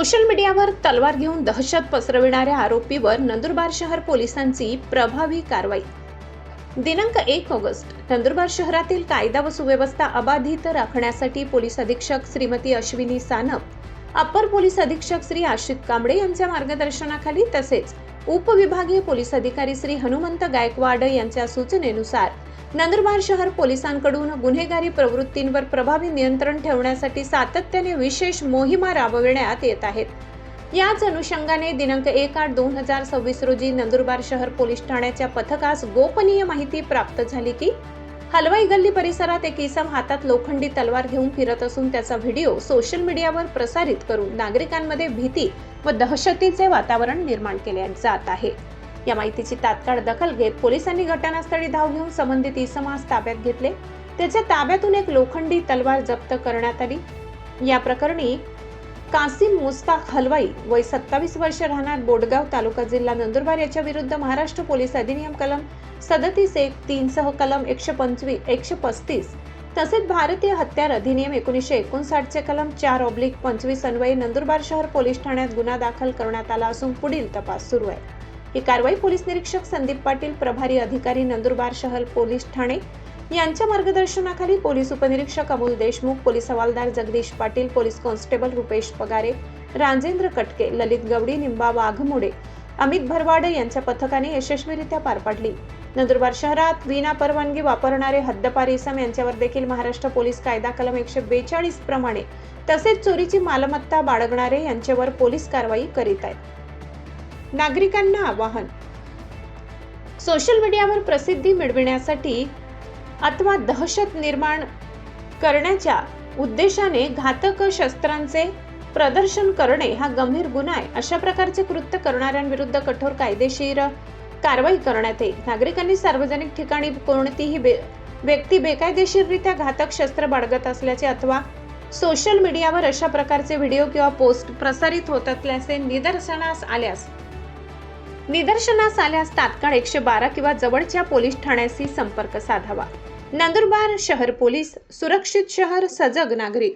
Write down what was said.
Social मीडियावर तलवार घेऊन दहशत पसरविणाऱ्या आरोपीवर नंदुरबार शहर पोलिसांची प्रभावी कारवाई। दिनांक 1 ऑगस्ट नंदुरबार शहरातील कायदा व सुव्यवस्था अबाधित राखण्यासाठी पोलीस अधीक्षक श्रीमती अश्विनी सानप, अप्पर पोलीस अधीक्षक श्री आशित कांबळे यांच्या मार्गदर्शनाखाली तसेच उपविभागीय पोलीस अधिकारी श्री हनुमंत गायकवाड यांच्या सूचनेनुसार नंदुरबार शहर पोलिसांकडून गुन्हेगारी प्रवृत्तींवर प्रभावी नियंत्रण ठेवण्यासाठी सातत्याने विशेष मोहिमा राबविण्यात येत आहेत। याच अनुषंगाने दिनांक 1/8/2026 रोजी नंदुरबार शहर पोलीस ठाण्याच्या पथकास गोपनीय माहिती प्राप्त झाली की हलवाई गल्ली परिसरात एक इसम हातात लोखंडी तलवार घेऊन फिरत असून त्याचा व्हिडिओ सोशल मीडियावर प्रसारित करून नागरिकांमध्ये भीती व दहशतीचे वातावरण निर्माण केले जात आहे। या माहितीची तात्काळ दखल घेत पोलिसांनी घटनास्थळी धाव घेऊन संबंधित इसमास ताब्यात घेतले। त्याच्या ताब्यातून एक लोखंडी तलवार जप्त करण्यात आली। या प्रकरणी कासिम मुस्ताक हलवाई वय 27 वर्ष राहणार बोडगाव तालुका जिल्हा नंदुरबार याच्या विरुद्ध महाराष्ट्र पोलीस अधिनियम कलम 37(1)(3) सह कलम 135 तसेच भारतीय हत्यार अधिनियम 1959 चे कलम 4/25 अन्वये नंदुरबार शहर पोलीस ठाण्यात गुन्हा दाखल करण्यात आला असून पुढील तपास सुरू आहे। ही कारवाई पोलीस निरीक्षक संदीप पाटील, प्रभारी अधिकारी नंदुरबार शहर पोलीस ठाणे यांच्या मार्गदर्शनाखाली पोलीस उपनिरीक्षक अमोल देशमुख, पोलीस हवालदार जगदीश पाटील, पोलीस कॉन्स्टेबल रुपेश पगारे, राजेंद्र कटके, ललित गवडी, निंबा वाघमोडे, अमित भरवाडे यांच्या पथकाने यशस्वीरित्या पार पाडली। नंदुरबार शहरात विना परवानगी वापरणारे हद्दपार इसम यांच्यावर देखील महाराष्ट्र पोलीस कायदा कलम 142 प्रमाणे तसेच चोरीची मालमत्ता बाळगणारे यांच्यावर पोलीस कारवाई करीत आहेत। नागरिकांना आवाहन, सोशल मीडियावर प्रसिद्धी मिळविण्यासाठी अथवा दहशत निर्माण करण्याच्या उद्देशाने घातक शस्त्रांचे प्रदर्शन करणे हा गंभीर गुन्हा आहे। अशा प्रकारचे कृत्य करणाऱ्यांविरुद्ध कठोर कायदेशीर कारवाई करण्यात येईल। नागरिकांनी सार्वजनिक ठिकाणी कोणतीही व्यक्ती बेकायदेशीररित्या घातक शस्त्र बाळगत असल्याचे अथवा सोशल मीडियावर अशा प्रकारचे व्हिडिओ किंवा पोस्ट प्रसारित होत असल्याचे निदर्शनास आल्यास तात्काळ 112 किंवा जवळच्या पोलीस ठाण्याशी संपर्क साधावा। नंदुरबार शहर पोलीस, सुरक्षित शहर, सजग नागरिक।